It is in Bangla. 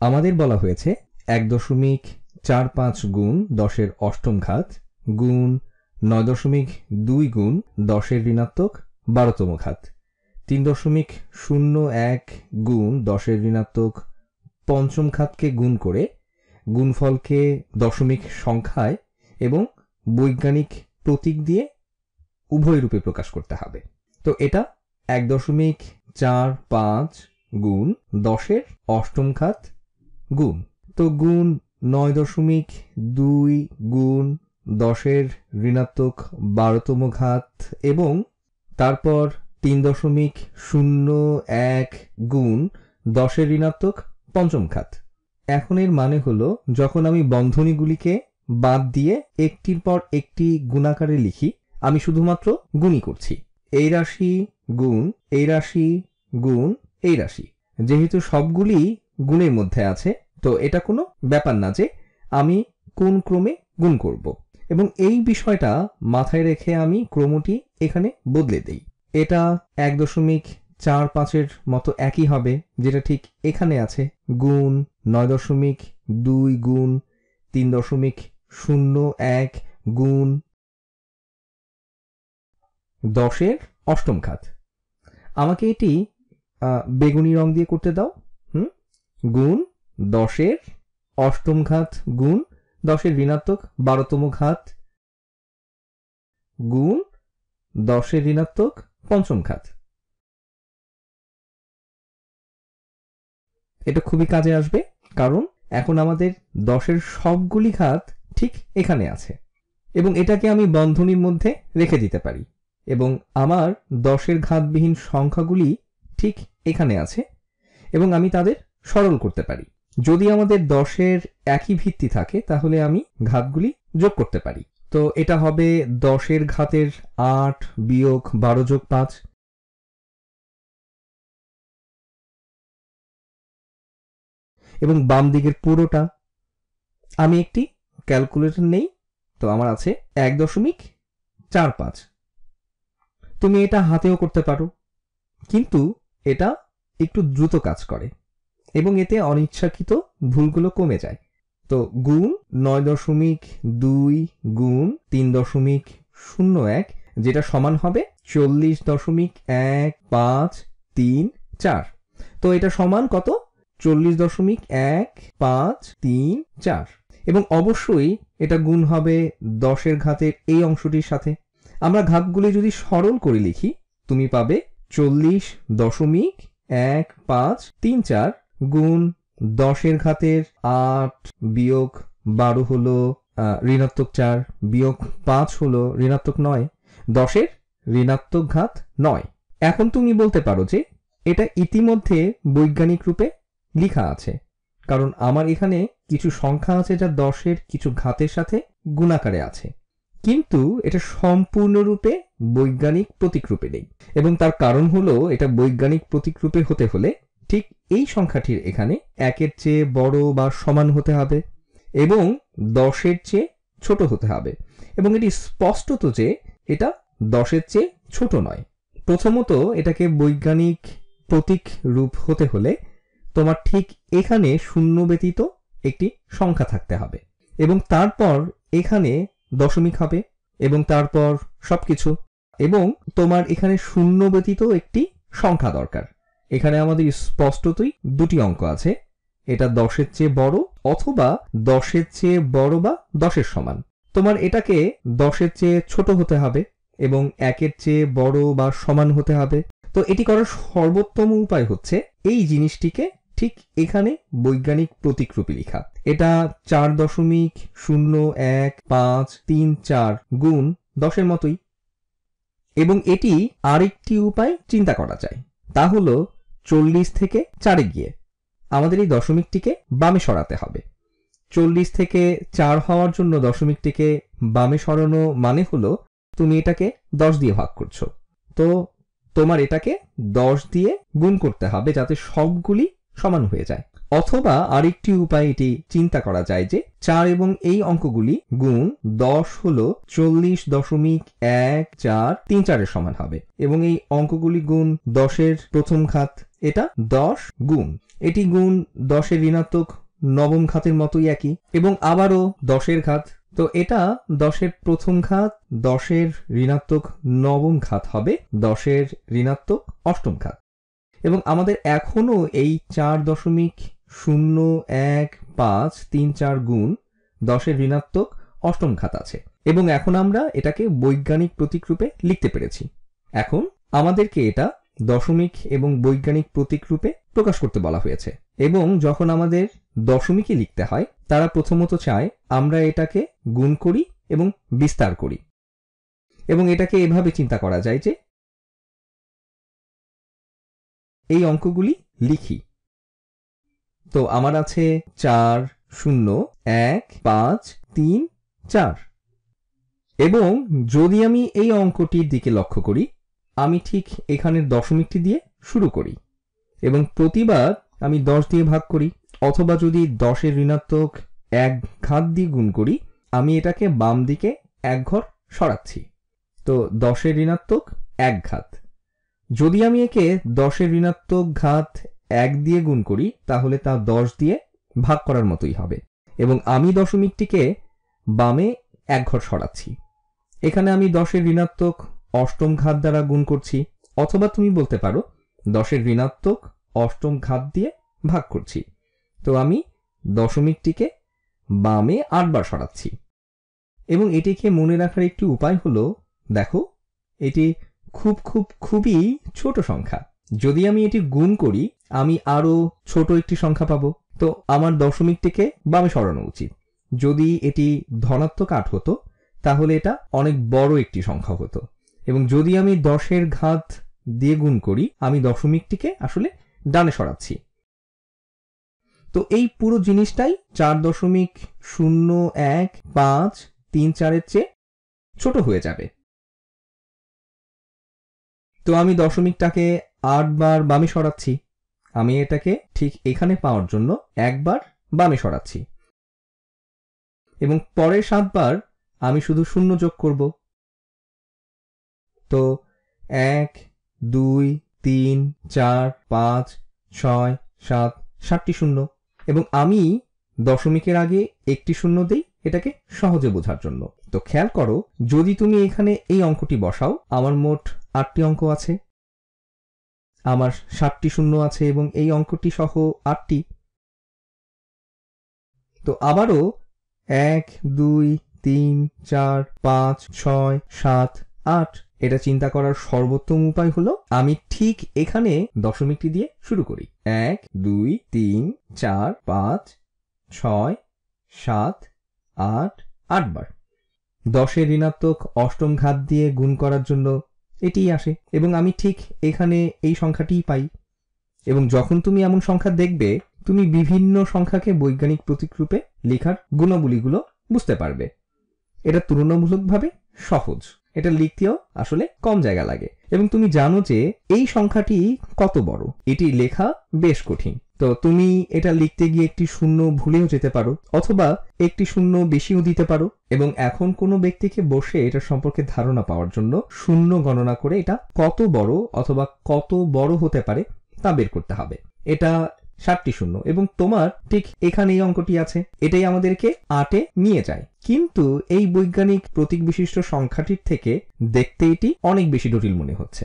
আমাদের বলা হয়েছে 1.45 গুণ 10-এর অষ্টম ঘাত গুণ 9.2 গুণ 10-এর ঋণাত্মক 12তম ঘাত, 3.01 গুণ 10-এর ঋণাত্মক পঞ্চম ঘাতকে গুণ করে গুণফলকে দশমিক সংখ্যায় এবং বৈজ্ঞানিক প্রতীক দিয়ে উভয় রূপে প্রকাশ করতে হবে। তো এটা 1.45 গুণ 10-এর অষ্টম ঘাত গুণ, তো গুণ 9.2 গুণ 10-এর ঋণাত্মক 12তম ঘাত এবং তারপর 3.01 গুণ 10-এর ঋণাত্মক পঞ্চম ঘাত। এখন এর মানে হলো যখন আমি বন্ধনীগুলিকে বাদ দিয়ে একটির পর একটি গুণাকারে লিখি, আমি শুধুমাত্র গুণই করছি। এই রাশি গুণ এই রাশি গুণ এই রাশি, যেহেতু সবগুলি গুণের মধ্যে আছে, তো এটা কোনো ব্যাপার না যে আমি কোন ক্রমে গুণ করব, এবং এই বিষয়টা মাথায় রেখে আমি ক্রমটি এখানে বদলে দেই। এটা 1.45-এর মতো একই হবে, যেটা ঠিক এখানে আছে, গুণ 9.2 গুণ 3.01 গুণ 10-এর অষ্টম ঘাত। আমাকে এটি বেগুনি রং দিয়ে করতে দাও। গুণ 10-এর অষ্টম ঘাত গুণ 10-এর ঋণাত্মক 12তম ঘাত গুণ 10-এর ঋণাত্মক পঞ্চম ঘাত। এটা খুবই কাজে আসবে, কারণ এখন আমাদের 10-এর সবগুলি ঘাত ঠিক এখানে আছে এবং এটাকে আমি বন্ধনীর মধ্যে রেখে দিতে পারি, এবং আমার 10-এর ঘাতবিহীন সংখ্যাগুলি ঠিক এখানে আছে এবং আমি তাদের সরল করতে পারি। যদি আমাদের 10-এর একই ভিত্তি থাকে তাহলে আমি ঘাতগুলি যোগ করতে পারি। তো এটা হবে 10-এর ঘাতের 8 বিয়োগ 12 যোগ 5, এবং বাম দিকের পুরোটা। আমি একটি ক্যালকুলেটর নেই, তো আমার আছে 1.45। তুমি এটা হাতেও করতে পারো, কিন্তু এটা একটু দ্রুত কাজ করে এবং এতে অনিচ্ছাকৃত ভুলগুলো কমে যায়। তো গুণ 9.2 গুণ 3.01, যেটা সমান হবে 40.1534। তো এটা সমান কত? 40.1534, এবং অবশ্যই এটা গুণ হবে 10-এর ঘাতের এই অংশটির সাথে। আমরা ঘাতগুলি যদি সরল করে লিখি, তুমি পাবে 40.1534 গুণ 10-এর ঘাতের 8 বিয়োগ 12 হলো ঋণাত্মক 4 বিয়োগ 5 হলো ঋণাত্মক 9, 10-এর ঋণাত্মক ঘাত 9। এখন তুমি বলতে পারো যে এটা ইতিমধ্যে বৈজ্ঞানিক রূপে লেখা আছে, কারণ আমার এখানে কিছু সংখ্যা আছে যা 10-এর কিছু ঘাতের সাথে গুণাকারে আছে, কিন্তু এটা সম্পূর্ণরূপে বৈজ্ঞানিক প্রতীকরূপে নেই। এবং তার কারণ হলো এটা বৈজ্ঞানিক প্রতীকরূপে হতে হলে ঠিক এই সংখ্যাটির এখানে 1-এর চেয়ে বড় বা সমান হতে হবে এবং 10-এর চেয়ে ছোট হতে হবে, এবং এটি স্পষ্টত যে এটা 10-এর চেয়ে ছোট নয়। প্রথমত এটাকে বৈজ্ঞানিক প্রতীক রূপ হতে হলে তোমার ঠিক এখানে শূন্য ব্যতীত একটি সংখ্যা থাকতে হবে, এবং তারপর এখানে দশমিক হবে, এবং তারপর সবকিছু, এবং তোমার এখানে শূন্য ব্যতীত একটি সংখ্যা দরকার। এখানে আমাদের স্পষ্টতই দুটি অঙ্ক আছে, এটা 10-এর চেয়ে বড় অথবা 10-এর চেয়ে বড় বা 10-এর সমান। তোমার এটাকে 10-এর চেয়ে ছোট হতে হবে এবং 1-এর চেয়ে বড় বা সমান হতে হবে। তো এটি করার সর্বোত্তম উপায় হচ্ছে এই জিনিসটিকে ঠিক এখানে বৈজ্ঞানিক প্রতীকরূপে লেখা। এটা 4.01534 গুণ 10-এর মতোই, এবং এটি আরেকটি উপায় চিন্তা করা যায়, তা হলো 40 থেকে 4-এ গিয়ে আমাদের এই দশমিকটিকে বামে সরাতে হবে। 40 থেকে 4 হওয়ার জন্য দশমিকটিকে বামে সরানো মানে হলো তুমি এটাকে 10 দিয়ে ভাগ করছো, তো তোমার এটাকে 10 দিয়ে গুণ করতে হবে যাতে সবগুলি সমান হয়ে যায়। অথবা আরেকটি উপায় এটি চিন্তা করা যায় যে 4 এবং এই অঙ্কগুলি গুণ 10 হলো 40.1434 এর সমান হবে, এবং এই অঙ্কগুলি গুণ 10 এর প্রথম ঘাত, এটা 10 গুণ, এটি গুণ 10 এর ঋণাত্মক নবম ঘাতের মতোই একই, এবং আবারও 10 এর ঘাত, তো এটা 10 এর প্রথম ঘাত, 10 এর ঋণাত্মক নবম ঘাত হবে 10 এর ঋণাত্মক অষ্টম ঘাত। এবং আমাদের এখনো এই 4.0153 গুণ 10 এর ঋণাত্মক অষ্টম ঘাত আছে, এবং এখন আমরা এটাকে বৈজ্ঞানিক প্রতীক রূপে লিখতে পেরেছি। এখন আমাদেরকে এটা দশমিক এবং বৈজ্ঞানিক প্রতীক রূপে প্রকাশ করতে বলা হয়েছে, এবং যখন আমাদের দশমিকে লিখতে হয় তারা প্রথমত চায় আমরা এটাকে গুণ করি এবং বিস্তার করি, এবং এটাকে এভাবে চিন্তা করা যায় যে এই অঙ্কগুলি লিখি। তো আমার আছে 40153 এবং যদি আমি এই অঙ্কটির দিকে লক্ষ্য করি, আমি ঠিক এখানের দশমিকটি দিয়ে শুরু করি এবং প্রতিবার আমি 10 দিয়ে ভাগ করি, অথবা যদি 10 এর ঋণাত্মক 1 ঘাত দিয়ে গুণ করি, আমি এটাকে বাম দিকে 1 ঘর সরাচ্ছি। তো 10 এর ঋণাত্মক 1 ঘাত, যদি আমি একে 10 এর ঋণাত্মক ঘাত 1 দিয়ে গুণ করি তাহলে তা 10 দিয়ে ভাগ করার মতোই হবে, এবং আমি দশমিকটিকে বামে 1 ঘর সরাচ্ছি। এখানে আমি 10 এর ঋণাত্মক অষ্টম ঘাত দ্বারা গুণ করছি, অথবা তুমি বলতে পারো 10 এর ঋণাত্মক অষ্টম ঘাত দিয়ে ভাগ করছি। তো আমি দশমিকটিকে বামে 8 বার সরাচ্ছি, এবং এটিকে মনে রাখার একটি উপায় হলো, দেখো এটি খুবই ছোট সংখ্যা। যদি আমি এটি গুণ করি আমি আরো ছোট একটি সংখ্যা পাবো, তো আমার দশমিকটিকে বামে সরানো উচিত। যদি এটি ধনাত্মক 8 হতো তাহলে এটা অনেক বড় একটি সংখ্যা হতো, এবং যদি আমি 10 এর ঘাত দিয়ে গুণ করি আমি দশমিকটিকে আসলে ডানে সরাচ্ছি। তো এই পুরো জিনিসটাই 4.0153 এর চেয়ে ছোট হয়ে যাবে। তো আমি দশমিকটাকে 8 বার বামে সরাচ্ছি, আমি এটাকে ঠিক এখানে পাওয়ার জন্য 1 বার বামে সরাচ্ছি, এবং পরের 7 বার আমি শুধু শূন্য যোগ করব। তো 1 2 3 4 5 6 7 7টি শূন্য, এবং আমি দশমিকের আগে একটি শূন্য দেই এটাকে সহজে বোঝার জন্য। তো খেয়াল করো, যদি তুমি এখানে এই অঙ্কটি বসাও, আমার মোট 8টি অঙ্ক আছে, আমার 7টি শূন্য আছে, এবং এই অঙ্কটি সহ 8টি। তো আবারও 1 2 3 4 5 6 7 8, এটা চিন্তা করার সর্বোত্তম উপায় হলো আমি ঠিক এখানে দশমিকটি দিয়ে শুরু করি। 1 2 3 4 5 6 7 8 8 বার 10 এর ঋণাত্মক অষ্টম ঘাত দিয়ে গুণ করার জন্য এটিই আসে, এবং আমি ঠিক এখানে এই সংখ্যাটিই পাই। এবং যখন তুমি এমন সংখ্যা দেখবে তুমি বিভিন্ন সংখ্যাকে বৈজ্ঞানিক প্রতীক রূপে লেখার গুণাবলীগুলো বুঝতে পারবে। এটা তুলনামূলকভাবে সহজ, এটা লিখতেও আসলে কম জায়গা লাগে, এবং তুমি জানো যে এই সংখ্যাটি কত বড়, এটি লেখা বেশ কঠিন। তো তুমি এটা লিখতে গিয়ে একটি শূন্য ভুলেও যেতে পারো, অথবা একটি শূন্য বেশিও দিতে পারো, এবং এখন কোনো ব্যক্তিকে বসে এটা সম্পর্কে ধারণা পাওয়ার জন্য শূন্য গণনা করে এটা কত বড় অথবা কত বড় হতে পারে তা বের করতে হবে। এটা 7টি শূন্য, এবং তোমার ঠিক এখানে এই অঙ্কটি আছে, এটাই আমাদেরকে 8-এ নিয়ে যায়। কিন্তু এই বৈজ্ঞানিক প্রতীক বিশিষ্ট সংখ্যাটির থেকে দেখতে এটি অনেক বেশি জটিল মনে হচ্ছে।